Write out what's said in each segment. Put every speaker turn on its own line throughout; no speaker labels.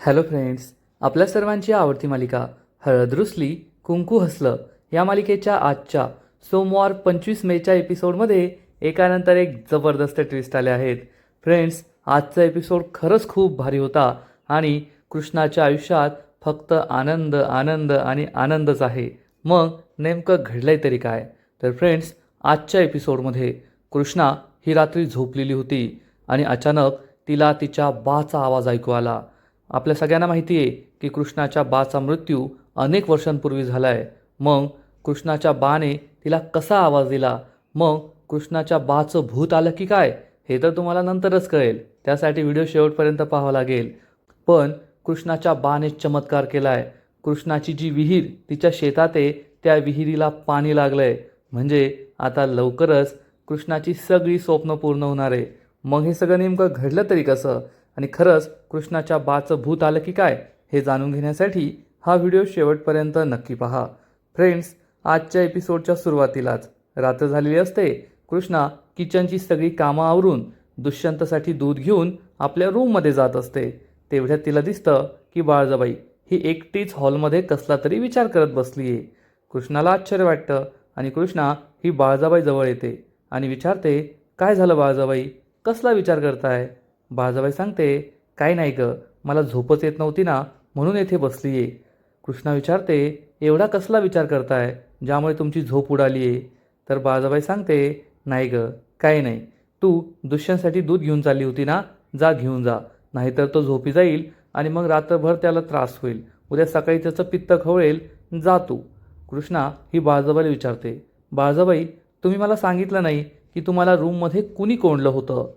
Hello friends, आपल्या सर्वांची आवडती मालिका हळद रुसली कुंकू हसलं या मालिकेच्या आजच्या सोमवार 25 मेच्या एपिसोडमध्ये एकानंतर एक जबरदस्त ट्विस्ट आले आहेत. फ्रेंड्स, आजचा एपिसोड खरंच खूप भारी होता आणि कृष्णाच्या आयुष्यात फक्त आनंद आनंद आणि आनंदच आहे. मग नेमकं घडलंय तरी काय? तर फ्रेंड्स, आजच्या एपिसोडमध्ये कृष्णा ही रात्री झोपलेली होती आणि अचानक तिला तिच्या बाचा आवाज ऐकू आला. आपल्या सगळ्यांना माहिती आहे की कृष्णाच्या बाचा मृत्यू अनेक वर्षांपूर्वी झाला आहे. मग कृष्णाच्या बाने तिला कसा आवाज दिला, मग कृष्णाच्या बाचं भूत आलं की काय, हे तर तुम्हाला नंतरच कळेल. त्यासाठी व्हिडिओ शेवटपर्यंत पाहावा लागेल. पण कृष्णाच्या बाने चमत्कार केला आहे. कृष्णाची जी विहीर तिच्या शेतात आहे त्या विहिरीला पाणी लागलं आहे. म्हणजे आता लवकरच कृष्णाची सगळी स्वप्न पूर्ण होणार आहे. मग हे सगळं नेमकं घडलं तरी कसं आणि खरंच कृष्णाच्या बाचं भूत आलं की काय, हे जाणून घेण्यासाठी हा व्हिडिओ शेवटपर्यंत नक्की पहा. फ्रेंड्स, आजच्या एपिसोडच्या सुरुवातीलाच रात्र झालेली असते. कृष्णा किचनची सगळी कामं आवरून दुष्यंतसाठी दूध घेऊन आपल्या रूममध्ये जात असते. तेवढ्यात तिला दिसतं की बाळजाबाई ही एकटीच हॉलमध्ये कसला तरी विचार करत बसली आहे. कृष्णाला आश्चर्य वाटतं आणि कृष्णा ही बाळजाबाई जवळ येते आणि विचारते, काय झालं बाळजाबाई, कसला विचार करताय? बाळजाबाई सांगते, काय नाही गं, मला झोपच येत नव्हती ना, म्हणून येथे बसली आहे. कृष्णा विचारते, एवढा कसला विचार करताय ज्यामुळे तुमची झोप उडाली आहे? तर बाळजाबाई सांगते, नाही गं, काही नाही. तू दुष्यंतसाठी दूध घेऊन चालली होती ना, जा घेऊन जा, नाहीतर तो झोपी जाईल आणि मग रात्रभर त्याला त्रास होईल. उद्या सकाळी त्याचं पित्त खवळेल. जा तू. कृष्णा ही बाळजाबाईला विचारते, बाळजाबाई तुम्ही मला सांगितलं नाही की तुम्हाला रूममध्ये कुणी कोंडलं होतं?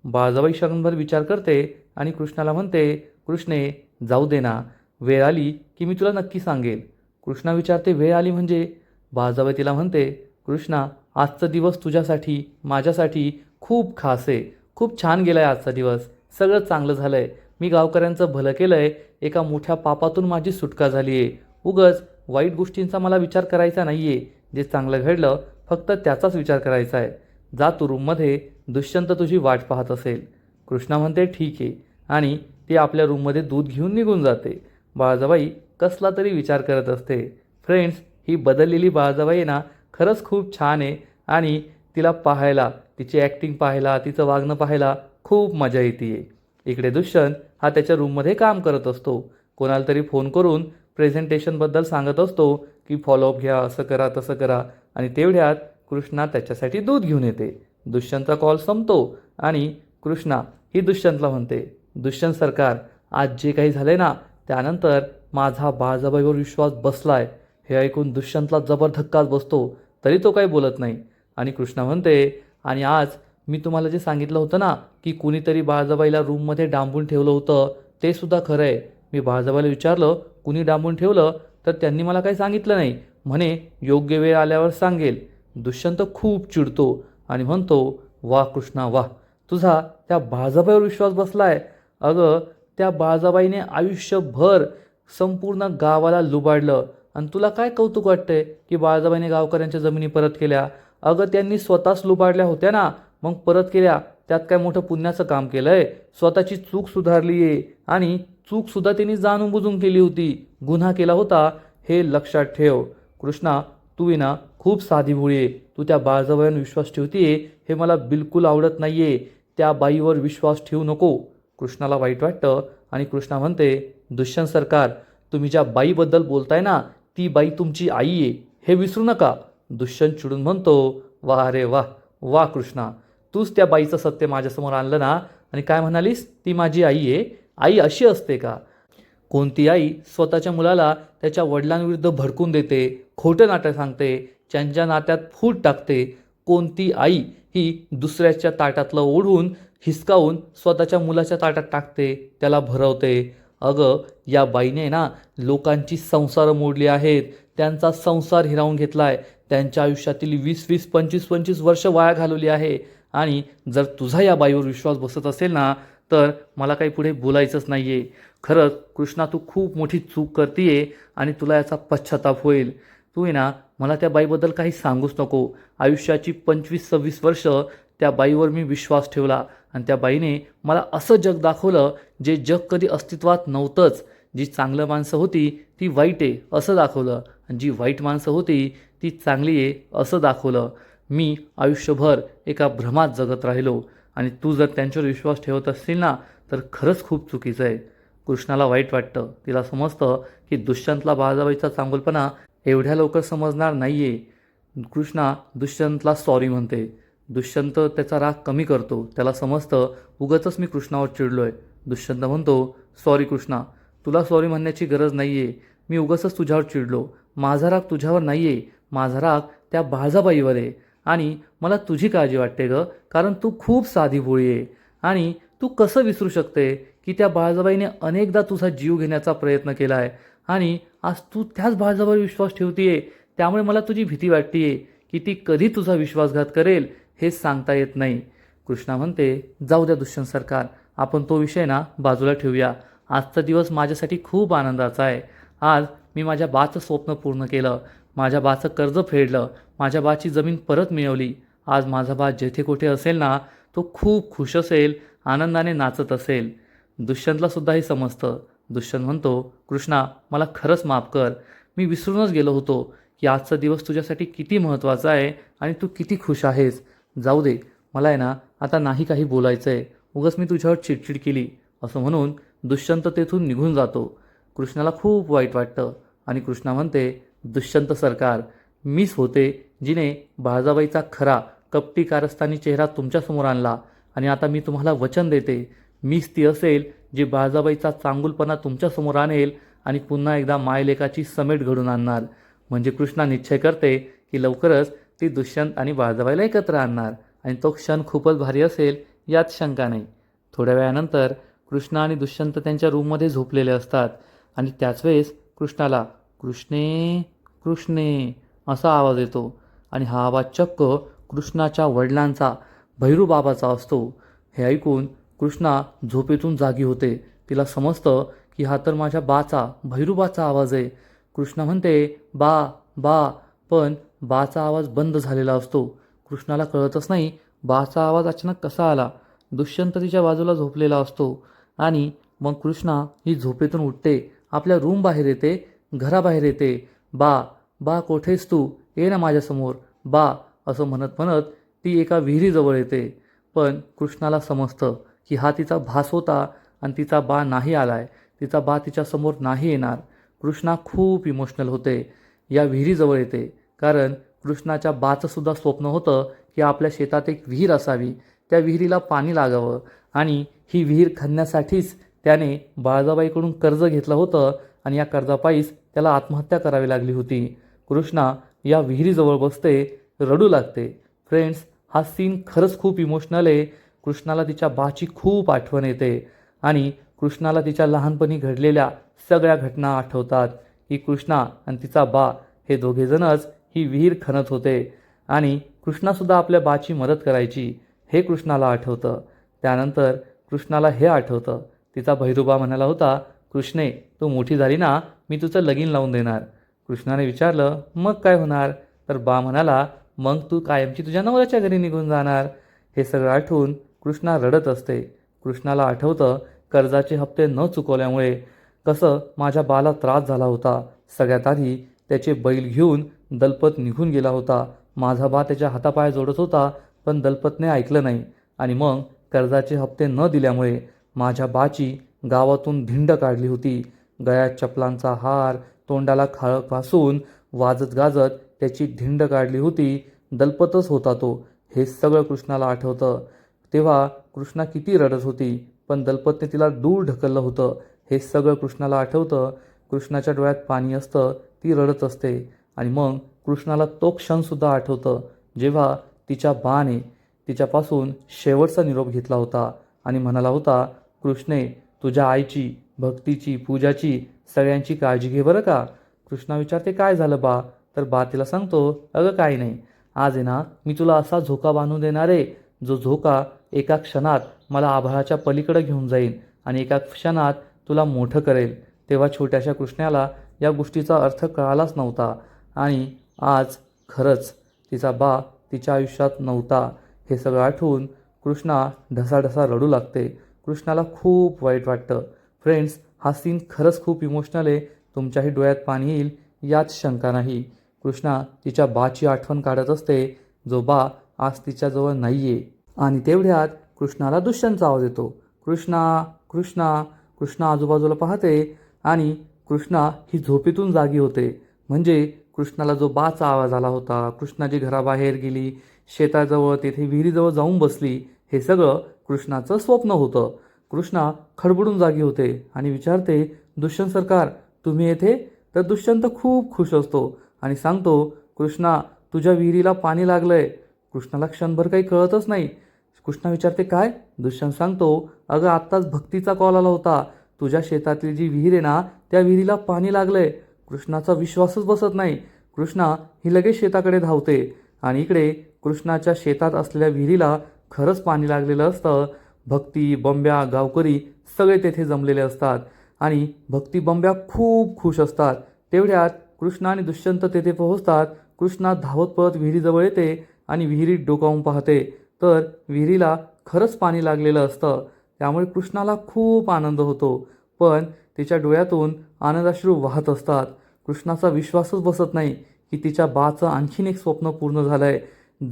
बाळजाबाई क्षणभर विचार करते आणि कृष्णाला म्हणते, कृष्णे जाऊ दे ना, वेळ आली की मी तुला नक्की सांगेल. कृष्णा विचारते, वेळ आली म्हणजे? बाळजाबाई तिला म्हणते, कृष्णा आजचा दिवस तुझ्यासाठी माझ्यासाठी खूप खास आहे. खूप छान गेला आहे आजचा दिवस. सगळं चांगलं झालं आहे. मी गावकऱ्यांचं भलं केलं आहे. एका मोठ्या पापातून माझी सुटका झाली आहे. उगाच वाईट गोष्टींचा मला विचार करायचा नाही आहे. जे चांगलं घडलं फक्त त्याचाच विचार करायचा आहे. जा तू रूममध्ये, दुष्यंत तुझी वाट पाहत असेल. कृष्णा म्हणते, ठीक आहे, आणि ती आपल्या रूममध्ये दूध घेऊन निघून जाते. बाळजाबाई कसला तरी विचार करत असते. फ्रेंड्स, ही बदललेली बाळजाबाई आहे ना, खरंच खूप छान आहे आणि तिला पाहायला, तिची ॲक्टिंग पाहायला, तिचं वागणं पाहायला खूप मजा येते. इकडे दुष्यंत हा त्याच्या रूममध्ये काम करत असतो. कोणाला तरी फोन करून प्रेझेंटेशनबद्दल सांगत असतो की फॉलोअप घ्या, असं करा तसं करा, आणि तेवढ्यात कृष्णा त्याच्यासाठी दूध घेऊन येते. दुष्यंतचा कॉल संपतो आणि कृष्णा ही दुष्यंतला म्हणते, दुष्यंत सरकार, आज जे काही झालंय ना, त्यानंतर माझा बाळजाबाईवर विश्वास बसलाय. हे ऐकून दुष्यंतला जबर धक्काच बसतो, तरी तो काही बोलत नाही. आणि कृष्णा म्हणते, आणि आज मी तुम्हाला जे सांगितलं होतं ना की कुणीतरी बाळजाबाईला रूममध्ये डांबून ठेवलं होतं, ते सुद्धा खरं आहे. मी बाळजाबाईला विचारलं कुणी डांबून ठेवलं, तर त्यांनी मला काही सांगितलं नाही. म्हणे योग्य वेळ आल्यावर सांगेल. दुष्यंत खूप चिडतो आणि म्हणतो, वा कृष्णा वा, तुझा त्या बाळजाबाईवर विश्वास बसलाय. अगं, त्या बाळजाबाईने आयुष्यभर संपूर्ण गावाला लुबाडलं आणि तुला काय कौतुक वाटतंय की बाळजाबाईने गावकऱ्यांच्या जमिनी परत केल्या? अगं, त्यांनी स्वतःच लुबाडल्या होत्या ना, मग परत केल्या. त्यात काय मोठं पुण्याचं काम केलंय? स्वतःची चूक सुधारली आहे आणि चूकसुद्धा त्यांनी जाणून बुजून केली होती. गुन्हा केला होता, हे लक्षात ठेव. कृष्णा, तू ना खूप साधी भोळी आहे. तू त्या बाळजाबाईवर विश्वास ठेवतीये, हे मला बिलकुल आवडत नाहीये. त्या बाईवर विश्वास ठेवू नको. कृष्णाला वाईट वाटतं आणि कृष्णा म्हणते, दुष्यंत सरकार, तुम्ही ज्या बाईबद्दल बोलताय ना, ती बाई तुमची आई आहे, हे विसरू नका. दुष्यंत चिडून म्हणतो, वा रे वा, वा कृष्णा, तूच त्या बाईचं सत्य माझ्यासमोर आणलं ना, आणि काय म्हणालीस, ती माझी आई आहे? आई अशी असते का? कोणती आई स्वतःच्या मुलाला त्याच्या वडिलांविरुद्ध भडकून देते, खोटं नाटक सांगते, त्यांच्या नात्यात फूट टाकते? कोणती आई ही दुसऱ्याच्या ताटातलं ओढून हिसकावून स्वतःच्या मुलाच्या ताटात टाकते, त्याला भरवते? अगं, या बाईने ना लोकांची संसारं मोडली आहेत, त्यांचा संसार हिरावून घेतलाय, त्यांच्या आयुष्यातील 20-20, 25-25 वर्ष वाया घालवली आहे. आणि जर तुझा या बाईवर विश्वास बसत असेल ना, तर मला काही पुढे बोलायचंच नाही आहे. खरंच कृष्णा, तू खूप मोठी चूक करतीये आणि तुला याचा पश्चाताप होईल. तू ना मला त्या बाईबद्दल काही सांगूच नको. आयुष्याची 25-26 वर्ष त्या बाईवर मी विश्वास ठेवला आणि त्या बाईने मला असं जग दाखवलं जे जग कधी अस्तित्वात नव्हतंच. जी चांगलं माणसं होती ती वाईट आहे असं दाखवलं आणि जी वाईट माणसं होती ती चांगली आहे असं दाखवलं. मी आयुष्यभर एका भ्रमात जगत राहिलो आणि तू जर त्यांच्यावर विश्वास ठेवत असशील ना तर खरंच खूप चुकीचं आहे. कृष्णाला वाईट वाटतं. तिला समजतं की दुष्यंतला बळजाबाईचा चांगुलपणा एवढ्या लवकर समजणार नाही आहे. कृष्णा दुष्यंतला सॉरी म्हणते. दुष्यंत त्याचा राग कमी करतो. त्याला समजतं उगाचच मी कृष्णावर चिडलो आहे. दुष्यंत म्हणतो, सॉरी कृष्णा, तुला सॉरी म्हणण्याची गरज नाही आहे. मी उगाचच तुझ्यावर चिडलो. माझा राग तुझ्यावर नाही आहे. माझा राग त्या बळजाबाईवर आहे आणि मला तुझी काळजी वाटते गं, कारण तू खूप साधी भोळी आहे आणि तू कसं विसरू शकते की त्या बळजाबाईने अनेकदा तुझा जीव घेण्याचा प्रयत्न केला आहे आणि आज तू त्याच बळजाबाईवर विश्वास ठेवतीये. त्यामुळे मला तुझी भीती वाटतेय की ती कधी तुझा विश्वासघात करेल हेच सांगता येत नाही. कृष्णा म्हणते, जाऊ द्या दुष्यंत सरकार, आपण तो विषय ना बाजूला ठेवूया. आजचा दिवस माझ्यासाठी खूप आनंदाचा आहे. आज मी माझ्या बाचं स्वप्न पूर्ण केलं. माझ्या बाचं कर्ज फेडलं. माझ्या बाची जमीन परत मिळवली. आज माझा बा जेथे कुठे असेल ना तो खूप खुश असेल, आनंदाने नाचत असेल. दुष्यंतला सुद्धा हे समजतं. दुष्यंत म्हणतो, कृष्णा मला खरंच माफ कर. मी विसरूनच गेलो होतो की आजचा दिवस तुझ्यासाठी किती महत्त्वाचा आहे आणि तू किती खुश आहेस. जाऊ दे, मला आहे ना आता नाही काही बोलायचं आहे. उगाच मी तुझ्यावर चिडचिड केली असं म्हणून दुष्यंत तेथून निघून जातो. कृष्णाला खूप वाईट वाटतं आणि कृष्णा म्हणते, दुष्यंत सरकार, मीच होते जिने बळजाबाईचा खरा कपटी कारस्थानी चेहरा तुमच्यासमोर आणला आणि आता मी तुम्हाला वचन देते, मीच ती असेल जी बळजाबाईचा चांगुलपणा तुमच्यासमोर आणेल आणि पुन्हा एकदा मायलेकाची समेट घडून आणणार. म्हणजे कृष्णा निश्चय करते की लवकरच ती दुष्यंत आणि बळजाबाईला एकत्र आणणार आणि तो क्षण खूपच भारी असेल यात शंका नाही. थोड्या वेळानंतर कृष्णा आणि दुष्यंत त्यांच्या रूममध्ये झोपलेले असतात आणि त्याच वेळेस कृष्णाला कृष्णे कृष्णे असा आवाज येतो आणि हा आवाज चक्क कृष्णाच्या वडिलांचा भैरूबाबाचा असतो. हे ऐकून कृष्णा झोपेतून जागी होते. तिला समजतं की हा तर माझ्या बाचा भैरूबाचा आवाज आहे. कृष्णा म्हणते, बा बा, पण बाचा आवाज बंद झालेला असतो. कृष्णाला कळतच नाही बाचा आवाज अचानक कसा आला. दुष्यंत तिच्या बाजूला झोपलेला असतो आणि मग कृष्णा ही झोपेतून उठते, आपल्या रूम बाहेर येते, घराबाहेर येते. बा बा कोठेस तू, ये ना माझ्यासमोर बा असं म्हणत म्हणत ती एका विहिरीजवळ येते. पण कृष्णाला समजतं की हा तिचा भास होता आणि तिचा बा नाही आलाय. तिचा बा तिच्यासमोर नाही येणार. कृष्णा खूप इमोशनल होते. या विहिरीजवळ येते कारण कृष्णाच्या बाचं सुद्धा स्वप्न होतं की आपल्या शेतात एक विहीर असावी, त्या विहिरीला पाणी लागावं आणि ही विहीर खणण्यासाठीच त्याने बळजाबाईकडून कर्ज घेतलं होतं आणि या कर्जापायीच त्याला आत्महत्या करावी लागली होती. कृष्णा या विहिरीजवळ बसते, रडू लागते. फ्रेंड्स, हा सीन खरंच खूप इमोशनल आहे. कृष्णाला तिच्या बाची खूप आठवण येते आणि कृष्णाला तिच्या लहानपणी घडलेल्या सगळ्या घटना आठवतात की कृष्णा आणि तिचा बा हे दोघेजणच ही विहीर खणत होते आणि कृष्णासुद्धा आपल्या बाची मदत करायची हे कृष्णाला आठवतं. त्यानंतर कृष्णाला हे आठवतं, तिचा भैरूबा म्हणाला होता, कृष्णे तू मोठी झाली ना मी तुझं लगीन लावून देणार. कृष्णाने विचारलं, मग काय होणार? तर बा म्हणाला, मग तू कायमची तुझ्या नवऱ्याच्या घरी निघून जाणार. हे सगळं आठवून कृष्णा रडत असते. कृष्णाला आठवतं कर्जाचे हप्ते न चुकवल्यामुळे कसं माझ्या बाला त्रास झाला होता. सगळ्यात आधी त्याचे बैल घेऊन दलपत निघून गेला होता. माझा बा त्याच्या हातापाय जोडत होता पण दलपतने ऐकलं नाही आणि मग कर्जाचे हप्ते न दिल्यामुळे माझ्या बाची गावातून धिंड काढली होती. गळ्यात चपलांचा हार, तोंडाला खाळ फासून वाजत गाजत त्याची धिंड काढली होती. दलपतच होता तो. हे सगळं कृष्णाला आठवतं. तेव्हा कृष्णा किती रडत होती पण दलपतने तिला दूर ढकललं होतं हे सगळं कृष्णाला आठवतं. कृष्णाच्या डोळ्यात पाणी असतं, ती रडत असते आणि मग कृष्णाला तो क्षणसुद्धा आठवतं जेव्हा तिच्या बाने तिच्यापासून शेवटचा निरोप घेतला होता आणि म्हणाला होता, कृष्णे तुझ्या आईची, भक्तीची, पूजाची सगळ्यांची काळजी घे बरं का. कृष्णा विचारते, काय झालं बा? तर बा तिला सांगतो, अगं काही नाही, आज आहे ना मी तुला असा झोका बांधून देणार आहे जो झोका एका क्षणात मला आभाळाच्या पलीकडे घेऊन जाईल आणि एका क्षणात तुला मोठं करेल. तेव्हा छोट्याशा कृष्णाला या गोष्टीचा अर्थ कळालाच नव्हता आणि आज खरंच तिचा बा तिच्या आयुष्यात नव्हता. हे सगळं आठवून कृष्णा ढसाढसा रडू लागते. कृष्णाला खूप वाईट वाटतं. फ्रेंड्स, हा सीन खरंच खूप इमोशनल आहे. तुमच्याही डोळ्यात पाणी येईल यात शंका नाही. कृष्णा तिच्या बाची आठवण काढत असते, जो बा आज तिच्याजवळ नाही आहे. आणि तेवढ्यात कृष्णाला दुष्यंतचा आवाज येतो. कृष्णा, कृष्णा. कृष्णा आजूबाजूला पाहते आणि कृष्णा ही झोपेतून जागी होते. म्हणजे कृष्णाला जो बाचा आवाज आला होता, कृष्णा जी घराबाहेर गेली, शेताजवळ तेथे विहिरीजवळ जाऊन बसली, हे सगळं कृष्णाचं स्वप्न होतं. कृष्णा खडबडून जागी होते आणि विचारते, दुष्यंत सरकार तुम्ही येथे? तर दुष्यंत खूप खुश असतो आणि सांगतो, कृष्णा तुझ्या विहिरीला पाणी लागलंय. कृष्णाला क्षणभर काही कळतच नाही. कृष्णा विचारते, काय? दुष्यंत सांगतो, अगं आत्ताच भक्तीचा कॉल आला होता. तुझ्या शेतातली जी विहीर आहे ना, त्या विहिरीला पाणी लागलंय. कृष्णाचा विश्वासच बसत नाही. कृष्णा ही लगेच शेताकडे धावते आणि इकडे कृष्णाच्या शेतात असलेल्या विहिरीला खरंच पाणी लागलेलं असतं. भक्ती, बंब्या, गावकरी सगळे तेथे जमलेले असतात आणि भक्ती, बंब्या खूप खुश असतात. तेवढ्यात कृष्णा आणि दुष्यंत तेथे पोहोचतात. कृष्णा धावत पळत विहिरीजवळ येते आणि विहिरीत डोकावून पाहते, तर विहिरीला खरंच पाणी लागलेलं असतं. त्यामुळे कृष्णाला खूप आनंद होतो, पण तिच्या डोळ्यातून आनंदाश्रू वाहत असतात. कृष्णाचा विश्वासच बसत नाही की तिच्या बाचं आणखीन एक स्वप्न पूर्ण झालंय.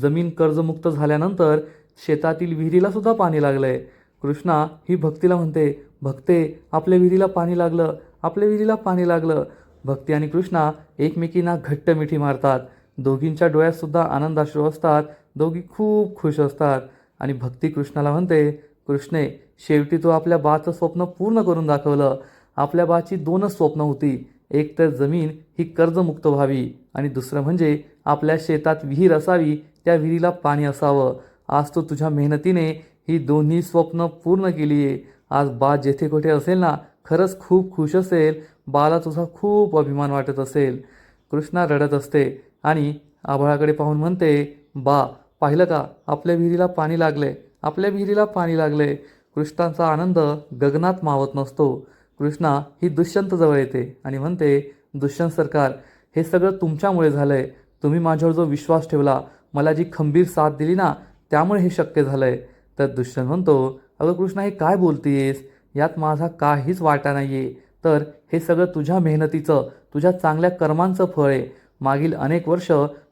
जमीन कर्जमुक्त झाल्यानंतर शेतातील विहिरीला सुद्धा पाणी लागलंय. कृष्णा ही भक्तीला म्हणते, भक्ते आपल्या विहिरीला पाणी लागलं, आपल्या विहिरीला पाणी लागलं. भक्ती आणि कृष्णा एकमेकींना घट्ट मिठी मारतात. दोघींच्या डोळ्यात सुद्धा आनंदाश्रू असतात. दोघी खूप खुश असतात आणि भक्ती कृष्णाला म्हणते, कृष्णे शेवटी तू आपल्या बाचं स्वप्न पूर्ण करून दाखवलं. आपल्या बाची दोनच स्वप्न होती, एक तर जमीन ही कर्जमुक्त व्हावी आणि दुसरं म्हणजे आपल्या शेतात विहीर असावी, त्या विहिरीला पाणी असावं. आज तू तुझ्या मेहनतीने ही दोन्ही स्वप्न पूर्ण केली आहे. आज बा जेथे कुठे असेल ना, खरंच खूप खुश असेल. बाला तुझा खूप अभिमान वाटत असेल. कृष्णा रडत असते आणि आभाळाकडे पाहून म्हणते, बा पाहिलं का आपल्या विहिरीला पाणी लागले, आपल्या विहिरीला पाणी लागले. कृष्णाचा आनंद गगनात मावत नसतो. कृष्णा ही दुष्यंत जवळ येते आणि म्हणते, दुष्यंत सरकार हे सगळं तुमच्यामुळे झालंय. तुम्ही माझ्यावर जो विश्वास ठेवला, मला जी खंबीर साथ दिली ना, त्यामुळे हे शक्य झालंय. तर दुष्यंत म्हणतो, अगं कृष्णा हे काय बोलतीयेस, यात माझा काहीच वाटा नाहीये. तर हे सगळं तुझ्या मेहनतीचं, तुझ्या चांगल्या कर्मांचं फळ आहे. मागील अनेक वर्ष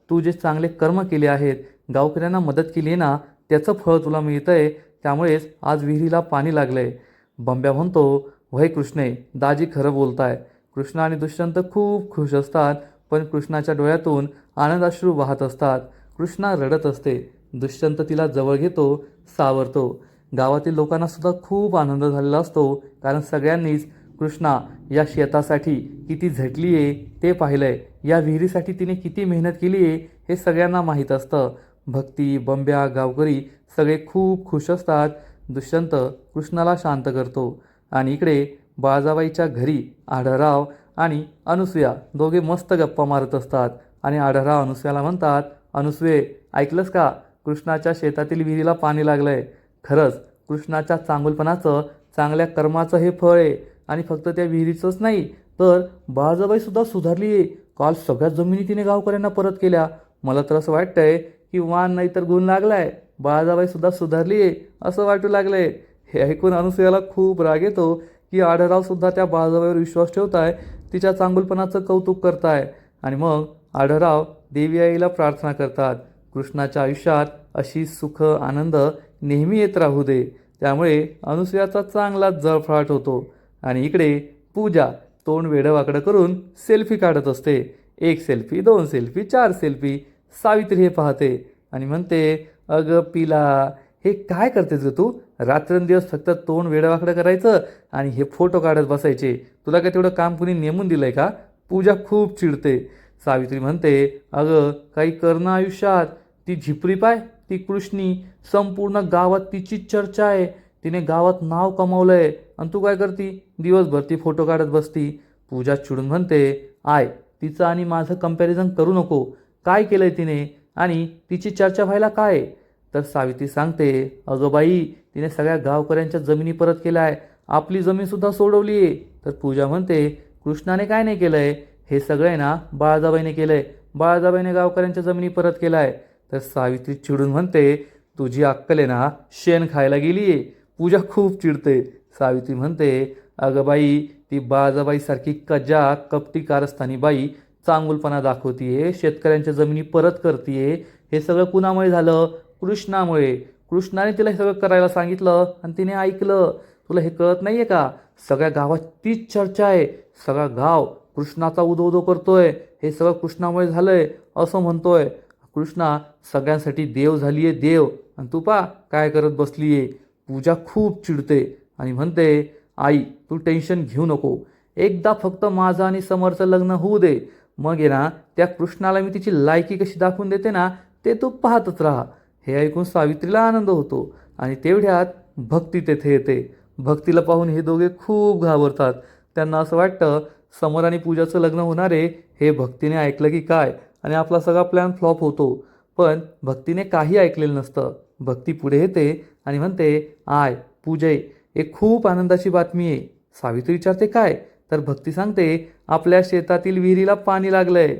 तू जे चांगले कर्म केले आहेत, गावकऱ्यांना मदत केली आहे ना, त्याचं फळ तुला मिळतंय. त्यामुळेच आज विहिरीला पाणी लागलंय. बंब्या म्हणतो, वय कृष्णे दाजी खरं बोलताय. कृष्णा आणि दुष्यंत खूप खुश असतात, पण कृष्णाच्या डोळ्यातून आनंदाश्रू वाहत असतात. कृष्णा रडत असते. दुष्यंत तिला जवळ घेतो, सावरतो. गावातील लोकांना सुद्धा खूप आनंद झालेला असतो, कारण सगळ्यांनीच कृष्णा या शेतासाठी किती झटली आहे ते पाहिलंय. या विहिरीसाठी तिने किती मेहनत केली आहे हे सगळ्यांना माहीत असतं. भक्ती, बंब्या, गावकरी सगळे खूप खुश असतात. दुष्यंत कृष्णाला शांत करतो आणि इकडे बाळजाबाईच्या घरी आढळराव आणि अनुसूया दोघे मस्त गप्पा मारत असतात आणि आढळराव अनुसूयाला म्हणतात, अनुसूये ऐकलंस का, कृष्णाच्या शेतातील विहिरीला पाणी लागलंय. खरंच कृष्णाच्या चांगुलपणाचं, चांगल्या कर्माचं हे फळ आहे. आणि फक्त त्या विहिरीचंच नाही, तर बाळजाबाईसुद्धा सुधारली आहे. काल सगळ्या जमिनी तिने गावकऱ्यांना परत केल्या. मला तर असं वाटतंय की वाण नाही तर गुण लागलाय. बाळजाबाईसुद्धा सुधारली आहे असं वाटू लागलंय. हे ऐकून अनुसूयाला खूप राग येतो की आढळराव सुद्धा त्या बाळजाबाईवर विश्वास ठेवताय, तिच्या चांगुलपणाचं कौतुक करताय. आणि मग आढळराव देवी आईला प्रार्थना करतात, कृष्णाच्या आयुष्यात अशी सुख आनंद नेहमी येत राहू दे. त्यामुळे अनुसूयाचा चांगलाच जळफळाट होतो. आणि इकडे पूजा तोंड वेडंवाकडं करून सेल्फी काढत असते. 1 सेल्फी, 2 सेल्फी, 4 सेल्फी. सावित्री हे पाहते आणि म्हणते, अगं पिला हे काय करतेस ग तू, रात्रंदिवस फक्त तोंड वेडवाकडं करायचं आणि हे फोटो काढत बसायचे, तुला काय तेवढं काम कुणी नेमून दिलंय का. पूजा खूप चिडते. सावित्री म्हणते, अगं काही करणं आयुष्यात. ती झिपरी पाय, ती कृष्णी, संपूर्ण गावात तिची चर्चा आहे. तिने गावात नाव कमावलंय आणि तू काय करती, दिवसभर ती फोटो काढत बसती. पूजा चिडून म्हणते, आय तिचं आणि माझं कंपॅरिझन करू नको. काय केलंय तिने आणि तिची चर्चा व्हायला काय. तर सावित्री सांगते, अगं बाई तिने सगळ्या गावकऱ्यांच्या जमिनी परत केल्या आहे, आपली जमीनसुद्धा सोडवली आहे. तर पूजा म्हणते, कृष्णाने काय नाही केलं आहे, हे सगळं आहे ना बाळजाबाईने केलं आहे. बाळजाबाईने गावकऱ्यांच्या जमिनी परत केल्या आहे. तर सावित्री चिडून म्हणते, तुझी अक्कल आहे ना शेण खायला गेली आहे. पूजा खूप चिडते. सावित्री म्हणते, अगं बाई, ती बाजाबाईसारखी कजा कपटी कारस्थानी बाई चांगुलपणा दाखवतीये, शेतकऱ्यांच्या जमिनी परत करतीये. हे सगळं कुणामुळे झालं? कृष्णामुळे. कृष्णाने तिला हे सगळं करायला सांगितलं आणि तिने ऐकलं. तुला हे कळत नाहीये का? सगळ्या गावात तीच चर्चा आहे. सगळा गाव कृष्णाचा उदो करतोय. हे सगळं कृष्णामुळे झालंय असं म्हणतोय. कृष्णा सगळ्यांसाठी देव झालीये, देव. आणि तू पा काय करत बसलीये. पूजा खूप चिडते आणि म्हणते, आई तू टेन्शन घेऊ नको. एकदा फक्त माझं आणि समरचं लग्न होऊ दे. मग आहे ना त्या कृष्णाला मी तिची लायकी कशी दाखवून देते ना ते तू पाहतच राहा. हे ऐकून सावित्रीला आनंद होतो आणि तेवढ्यात भक्ती तेथे येते. भक्तीला पाहून हे दोघे खूप घाबरतात. त्यांना असं वाटतं समर आणि पूजाचं लग्न होणार आहे. हे भक्तीने ऐकलं की काय आणि आपला सगळा प्लॅन फ्लॉप होतो. पण भक्तीने काही ऐकलेलं नसतं. भक्ती पुढे येते आणि म्हणते, आय पूजे, एक खूप आनंदाची बातमी आहे. सावित्री विचारते, काय? तर भक्ती सांगते, आपल्या शेतातील विहिरीला पाणी लागलंय.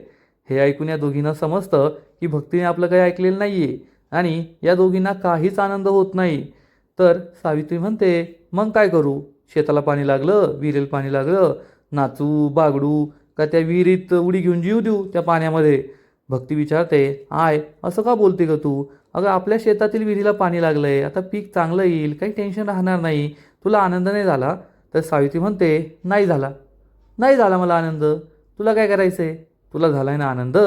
हे ऐकून या दोघींना समजतं की भक्तीने आपलं काही ऐकलेलं नाहीये आणि या दोघींना काहीच आनंद होत नाही. तर सावित्री म्हणते, मग काय करू? शेताला पाणी लागलं, विहिरीला पाणी लागलं, नाचू बागडू का त्या विहिरीत उडी घेऊन जीव देऊ त्या पाण्यामध्ये? भक्ती विचारते, आय असं का बोलते का तू? अगं आपल्या शेतातील विहिरीला पाणी लागलंय, आता पीक चांगलं येईल, काही टेन्शन राहणार नाही, तुला आनंद नाही झाला? तर सावित्री म्हणते, नाही झाला, नाही झाला मला आनंद. तुला काय करायचं आहे? तुला झालाय ना आनंद,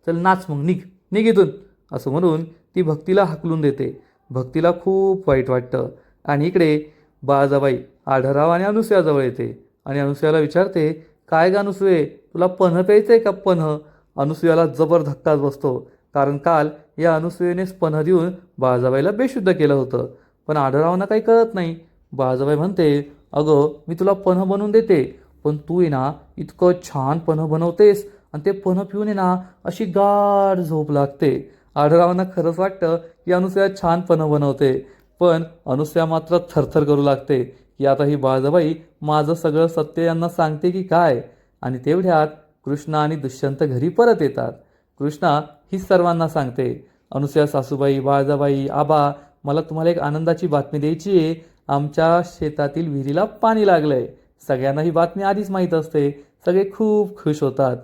चल नाच मग, निघ निघ इथून. असं म्हणून ती भक्तीला हाकलून देते. भक्तीला खूप वाईट वाटतं आणि इकडे बाळाजाबाई आढळराव आणि अनुसयाजवळ येते आणि अनुसयाला विचारते, काय ग अनुसये, तुला पन्ह प्यायचं आहे का पन्ह? अनुसयाला जबर धक्काच बसतो, कारण काल या अनुसयेनेच पन्ह देऊन बाळाजाबाईला बेशुद्ध केलं होतं. पण आढळरावांना काही कळत नाही. बाळाजाबाई म्हणते, अगं मी तुला पन्ह बनवून देते, पण तू आहे ना इतकं छान पन्ह बनवतेस आणि ते पन्ह पिऊन आहे ना अशी गाढ झोप लागते. आढळरावांना खरंच वाटतं की अनुसया छान पन्ह बनवते, पण अनुसया मात्र थरथर करू लागते की आता ही बाळाजाबाई माझं सगळं सत्य यांना सांगते की काय. आणि तेवढ्यात कृष्णा आणि दुष्यंत घरी परत येतात. कृष्णा ही सर्वांना सांगते, अनुसया सासूबाई, बाळाजाबाई, आबा, मला तुम्हाला एक आनंदाची बातमी द्यायची आहे. आमच्या शेतातील विहिरीला पाणी लागलंय. सगळ्यांना ही बातमी आधीच माहीत असते. सगळे खूप खुश होतात.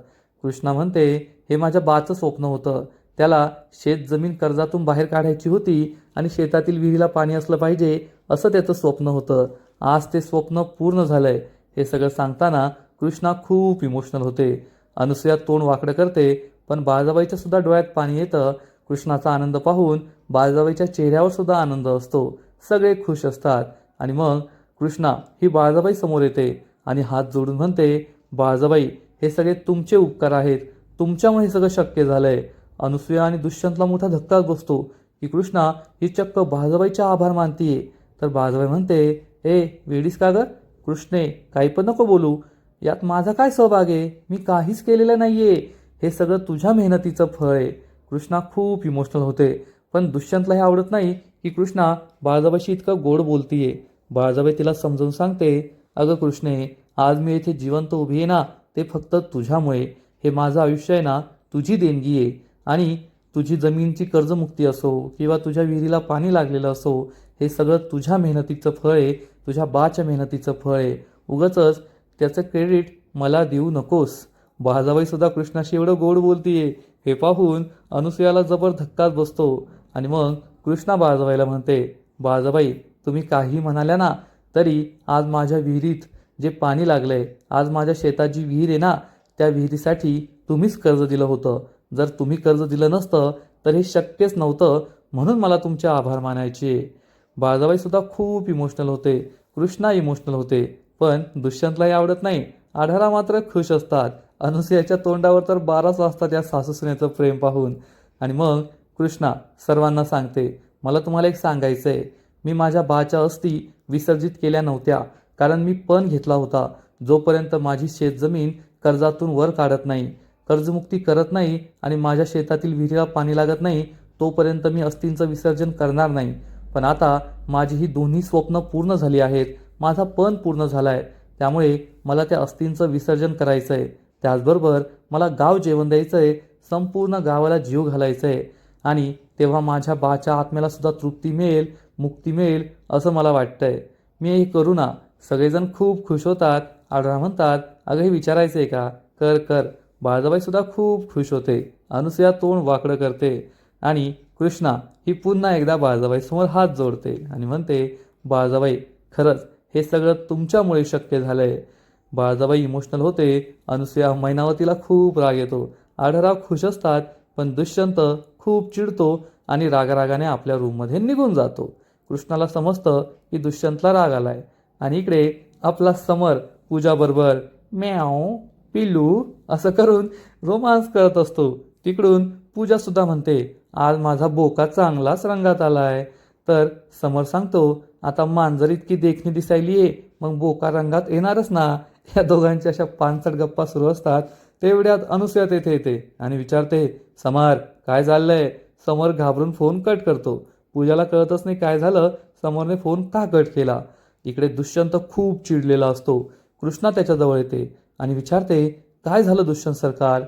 कृष्णा म्हणते, हे माझ्या बाचं स्वप्न होतं. त्याला शेत जमीन कर्जातून बाहेर काढायची होती आणि शेतातील विहिरीला पाणी असलं पाहिजे असं त्याचं स्वप्न होतं. आज ते स्वप्न पूर्ण झालंय. हे सगळं सांगताना कृष्णा खूप इमोशनल होते. अनुसया तोंड वाकडं करते, पण बाळाजाबाईच्या सुद्धा डोळ्यात पाणी येतं. कृष्णाचा आनंद पाहून बाळाजाबाईच्या चेहऱ्यावर सुद्धा आनंद असतो. सगळे खुश असतात आणि मग कृष्णा ही बाळाजाबाई समोर येते आणि हात जोडून म्हणते, बाळाजाबाई, हे सगळे तुमचे उपकार आहेत. तुमच्यामुळे हे सगळं शक्य झालंय. अनुसया आणि दुष्यंतला मोठा धक्काच बसतो की कृष्णा ही चक्क बाळाजाबाईचा आभार मानतीये. तर बाळाजाबाई म्हणते, ए वेडीस का गर? कृष्णे, काही पण नको बोलू. यात माझा काय सहभाग आहे? मी काहीच केलेलं नाहीये. हे सगळं तुझ्या मेहनतीचं फळ आहे. कृष्णा खूप इमोशनल होते, पण दुष्यंतला हे आवडत नाही की कृष्णा बाळाजाबाईशी इतकं गोड बोलतीये. बाळाजाबाई तिला समजावून सांगते, अगं कृष्णे, आज मी इथे जिवंत उभी आहे ना ते फक्त तुझ्यामुळे. हे माझं आयुष्य आहे ना तुझी देणगी आहे आणि तुझी जमीनची कर्जमुक्ती असो किंवा तुझ्या विहिरीला पाणी लागलेलं असो, हे सगळं तुझ्या मेहनतीचं फळ आहे, तुझ्या बाच्या मेहनतीचं फळ आहे. उगाचच त्याचं क्रेडिट मला देऊ नकोस. बाळाजाबाई सुद्धा कृष्णाशी एवढं गोड बोलतीये हे पाहून अनुसयाला जबर धक्काच बसतो आणि मग कृष्णा बाळाजाबाईला म्हणते, बाळाजाबाई, तुम्ही काही म्हणाल्या ना तरी आज माझ्या विहिरीत जे पाणी लागलंय, आज माझ्या शेताची विहीर आहे ना, त्या विहिरीसाठी तुम्हीच कर्ज दिलं होतं. जर तुम्ही कर्ज दिलं नसतं तर हे शक्यच नव्हतं, म्हणून मला तुमचे आभार मानायचे. बाळाजाबाई सुद्धा खूप इमोशनल होते. कृष्णा इमोशनल होते, पण दुष्यंतलाही आवडत नाही. आढळा मात्र खुश असतात. अनुसयाच्या तोंडावर तर 12च वाजतात या सासूसुनेचं प्रेम पाहून. आणि मग कृष्णा सर्वांना सांगते, मला तुम्हाला एक सांगायचं आहे. मी माझ्या बाच्या अस्थी विसर्जित केल्या नव्हत्या, कारण मी पण घेतला होता. जोपर्यंत माझी शेतजमीन कर्जातून वर काढत नाही, कर्जमुक्ती करत नाही आणि माझ्या शेतातील विहिरीला पाणी लागत नाही, तोपर्यंत मी अस्थींचं विसर्जन करणार नाही. पण आता माझी ही दोन्ही स्वप्न पूर्ण झाली आहेत. माझा पण पूर्ण झाला आहे. त्यामुळे मला त्या अस्थींचं विसर्जन करायचं आहे. त्याचबरोबर मला गाव जेवण द्यायचं आहे. संपूर्ण गावाला जीव घालायचं आहे आणि तेव्हा माझ्या बाच्या आत्म्याला सुद्धा तृप्ती मिळेल, मुक्ती मिळेल असं मला वाटतंय. मी हे करू ना. सगळेजण खूप खुश होतात. आढळराव म्हणतात, अगं हे विचारायचं आहे का? कर कर. बाळजाबाई सुद्धा खूप खुश होते. अनुसया तोंड वाकडं करते आणि कृष्णा ही पुन्हा एकदा बाळजाबाईसमोर हात जोडते आणि म्हणते, बाळजाबाई खरंच हे सगळं तुमच्यामुळे शक्य झालंय. बाळजाबाई इमोशनल होते. अनुसया मैनावतीला खूप राग येतो. आढळराव खुश असतात, पण दुष्यंत खूप चिडतो आणि रागारागाने आपल्या रूममध्ये निघून जातो. कृष्णाला समजतं की दुष्यंतला राग आलाय आणि इकडे आपला समर पूजाबरोबर म्याव पिल्लू असं करून रोमांस करत असतो. तिकडून पूजा सुद्धा म्हणते, आज माझा बोका चांगलाच रंगात आलाय. तर समर सांगतो, आता मांजर इतकी देखणी दिसायलीये, मग बोका रंगात येणारच ना. या दोघांच्या अशा पानसट गप्पा सुरू असतात. तेवढ्यात अनुसया तेथे येते आणि विचारते, समर काय चाललंय? समर घाबरून फोन कट करतो. पूजाला कळतच नाही काय झालं, समरने फोन का कट केला. इकडे दुष्यंत खूप चिडलेला असतो. कृष्णा त्याच्याजवळ येते आणि विचारते, काय झालं दुष्यंत सरकार?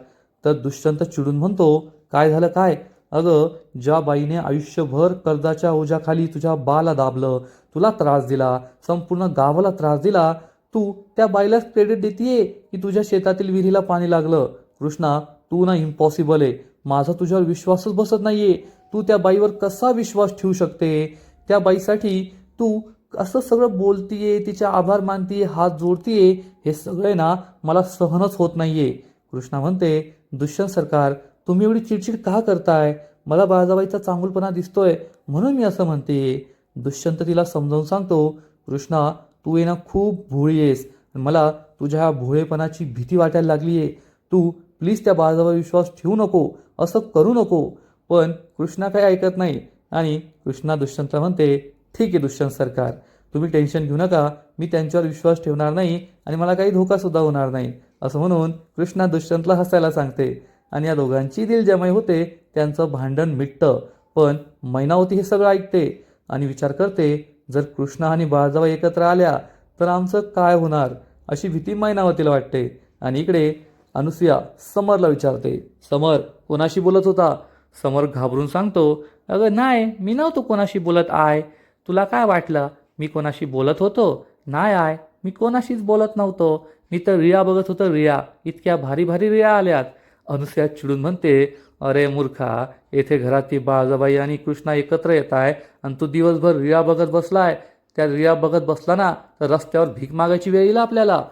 तर दुष्यंत चिडून म्हणतो, काय झालं काय? अगं ज्या बाईने आयुष्यभर कर्जाच्या ओझ्याखाली तुझ्या बाला दाबलं, तुला त्रास दिला, संपूर्ण गावाला त्रास दिला, तू त्या बाईलाच क्रेडिट देतीये की तुझ्या शेतातील विहिरीला पाणी लागलं. कृष्णा तू ना इम्पॉसिबल आहे. माझा तुझ्यावर विश्वासच बसत नाहीये. तू त्या बाईवर कसा विश्वास ठेवू शकते? त्या बाईसाठी तू असं सगळं बोलतीये, तिचे आभार मानतीये, हात जोडतीये, हे सगळे ना मला सहनच होत नाहीये. कृष्णा म्हणते, दुष्यंत सरकार तुम्ही एवढी चिडचिड का करताय? मला बाळजाबाईचा चांगुलपणा दिसतोय म्हणून मी असं म्हणते. दुष्यंत तिला समजावून सांगतो, कृष्णा तू ये ना खूप भोळी आहेस. मला तुझ्या ह्या भोळेपणाची भीती वाटायला लागलीये. तू प्लीज त्या बाळजाबाई विश्वास ठेवू नको, असं करू नको. पण कृष्णा काही ऐकत नाही आणि कृष्णा दुष्यंतला म्हणते, ठीक आहे दुष्यंत सरकार, तुम्ही टेन्शन घेऊ नका. मी त्यांच्यावर विश्वास ठेवणार नाही आणि मला काही धोका सुद्धा होणार नाही. असं म्हणून कृष्णा दुष्यंतला हसायला सांगते आणि या दोघांची दिलजमाई होते. त्यांचं भांडण मिटतं. पण मैनावती हे सगळं ऐकते आणि विचार करते, जर कृष्णा आणि बाळजाबाई एकत्र आल्या तर आमचं काय होणार, अशी भीती मैनावतीला वाटते. आणि इकडे अनुसया समरला विचारते, समर कोणाशी बोलत होता? समर घाबरून सांगतो, अगं नाही, मी नव्हतो कोणाशी बोलत आहे. तुला काय वाटलं मी कोणाशी बोलत होतो? नाही आहे, मी कोणाशीच बोलत नव्हतो. मी तर रिया बघत होतो. रिया इतक्या भारी भारी रिया आल्यात. अनुसया चिडून म्हणते, अरे मूर्खा, येथे घरात ती बाळजाबाई आणि कृष्णा एकत्र येत आहे आणि तू दिवसभर रिया बघत बसलाय. त्या रिया बघत बसला ना तर रस्त्यावर भीक मागायची वेळ येईल आपल्याला.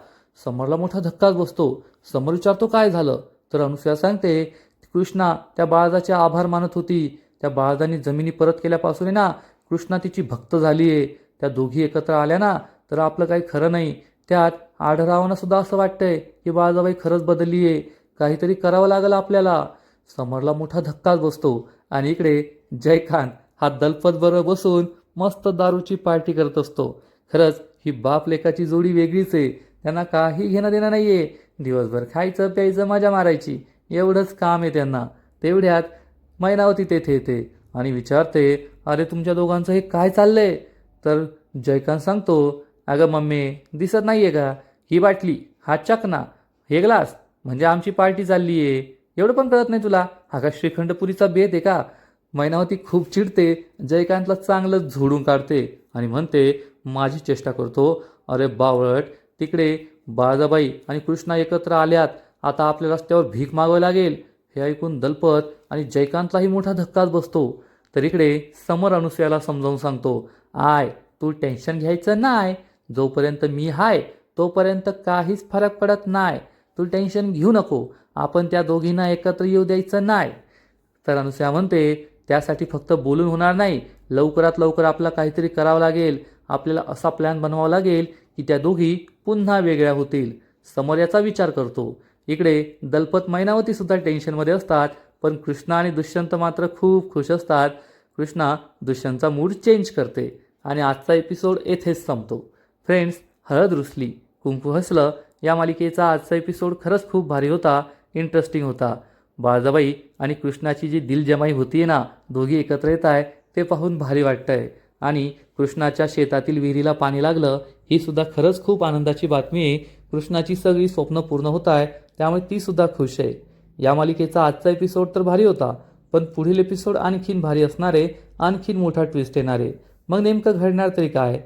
समरला मोठा धक्काच बसतो. समर विचारतो, काय झालं? तर अनुसया सांगते, कृष्णा त्या बाळाचे आभार मानत होती. त्या बाळाने जमिनी परत केल्यापासून ना कृष्णा तिची भक्त झालीये. त्या दोघी एकत्र आल्या ना तर आपलं काही खरं नाही. त्यात आढळरावांना सुद्धा असं वाटतंय की बाळजाबाई खरंच बदललीये. काहीतरी करावं लागलं आपल्याला. समरला मोठा धक्काच बसतो आणि इकडे जयखान हा दलपत बरोबर बसून मस्त दारूची पार्टी करत असतो. खरंच ही बाप लेकाची जोडी वेगळीच आहे. त्यांना काही घेणं देणं नाहीये. दिवसभर खायचं प्यायचं मजा मारायची एवढंच काम आहे त्यांना. तेवढ्यात मैनावती तेथे येते आणि विचारते, अरे तुमच्या दोघांचं हे काय चाललंय? तर जयकांत सांगतो, अगं मम्मी दिसत नाहीये का? ही बाटली, हा चकना, हे ग्लास, म्हणजे आमची पार्टी चालली आहे. एवढं पण कळत नाही तुला? हा का श्रीखंडपुरीचा बेत आहे का? मैनावती खूप चिडते. जयकांतला चांगलंच झोडून काढते आणि म्हणते, माझी चेष्टा करतो? अरे बावळट, तिकडे बाळजाबाई आणि कृष्णा एकत्र आल्यात. आता आपल्या रस्त्यावर भीक मागावी लागेल. हे ऐकून दलपत आणि जयकांतलाही मोठा धक्काच बसतो. तर इकडे समर अनुसयाला समजावून सांगतो, आय तू टेन्शन घ्यायचं नाही. जोपर्यंत मी हाय तोपर्यंत काहीच फरक पडत नाही. तू टेन्शन घेऊ नको. आपण त्या दोघींना एकत्र येऊ द्यायचं नाही. तर अनुसया म्हणते, त्यासाठी फक्त बोलून होणार नाही. लवकरात लवकर आपला काहीतरी करावं लागेल. आपल्याला असा प्लॅन बनवावा लागेल की त्या दोघी पुन्हा वेगळ्या होतील. समर याचा विचार करतो. इकडे दलपत मैनावती सुद्धा टेन्शनमध्ये असतात. पण कृष्णा आणि दुष्यंत मात्र खूप खुश असतात. कृष्णा दुष्यंतचा मूड चेंज करते आणि आजचा एपिसोड येथेच संपतो. फ्रेंड्स, हळद रुसली कुंकू हसलं या मालिकेचा आजचा एपिसोड खरंच खूप भारी होता. इंटरेस्टिंग होता. बाळजाबाई आणि कृष्णाची जी दिलजमाई होतीये ना, दोघी एकत्र येत आहे, ते पाहून भारी वाटतंय. आणि कृष्णाच्या शेतातील विहिरीला पाणी लागलं ही सुद्धा खरंच खूप आनंदाची बातमी आहे. कृष्णाची सगळी स्वप्न पूर्ण होत आहे, त्यामुळे ती सुद्धा खुश आहे. या मालिकेचा आजचा एपिसोड तर भारी होता, पण पुढील एपिसोड आणखीन भारी असणारे, आणखीन मोठा ट्विस्ट येणारे. मग नेमकं घडणार तरी काय?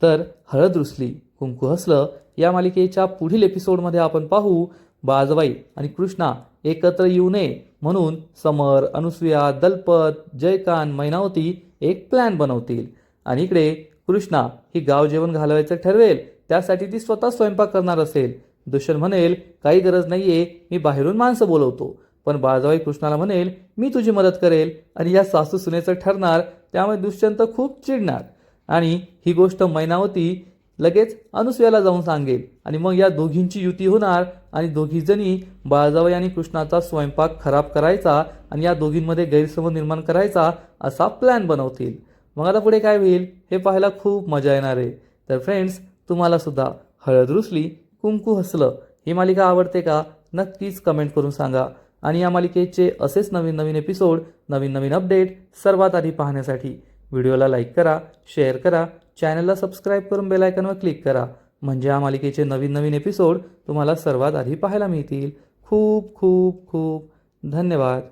तर हळद रुसली कुंकू हसलं या मालिकेच्या पुढील एपिसोडमध्ये आपण पाहू बाळजाबाई आणि कृष्णा एकत्र येऊ नये म्हणून समर, अनुसूया, दलपत, जयकांत, मैनावती एक प्लॅन बनवतील आणि इकडे कृष्णा ही गाव जेवण घालवायचं ठरवेल. त्यासाठी ती स्वतः स्वयंपाक करणार असेल. दुष्यंत म्हणेल काही गरज नाहीये, मी बाहेरून माणसं बोलवतो. पण बाळजाबाई कृष्णाला म्हणेल मी तुझी मदत करेल आणि या सासू सुनेचं ठरणार. त्यामुळे दुष्यंत खूप चिडणार आणि ही गोष्ट मैनावती लगेच अनुसूयाला जाऊन सांगेल आणि मग या दोघींची युती होणार आणि दोघी जणी बाळजाबाई आणि कृष्णाचा स्वयंपाक खराब करायचा आणि या दोघींमध्ये गैरसमज निर्माण करायचा असा प्लॅन बनवतील. मग आता पुढे काय होईल हे पाहायला खूप मजा येणार आहे. तर फ्रेंड्स, तुम्हाला सुद्धा हळद रुसली कुंकू हसलं ही मालिका आवडते का? नक्कीच कमेंट करून सांगा. आणि या मालिकेचे असेच नवीन नवीन एपिसोड, नवीन नवीन अपडेट सर्वात आधी पाहण्यासाठी व्हिडिओला लाईक करा, शेअर करा, चॅनलला सबस्क्राईब करून बेल आयकॉनवर क्लिक करा. म्हणजे या मालिकेचे नवीन नवीन एपिसोड तुम्हाला सर्वात आधी पाहायला मिळतील. खूप खूप खूप धन्यवाद.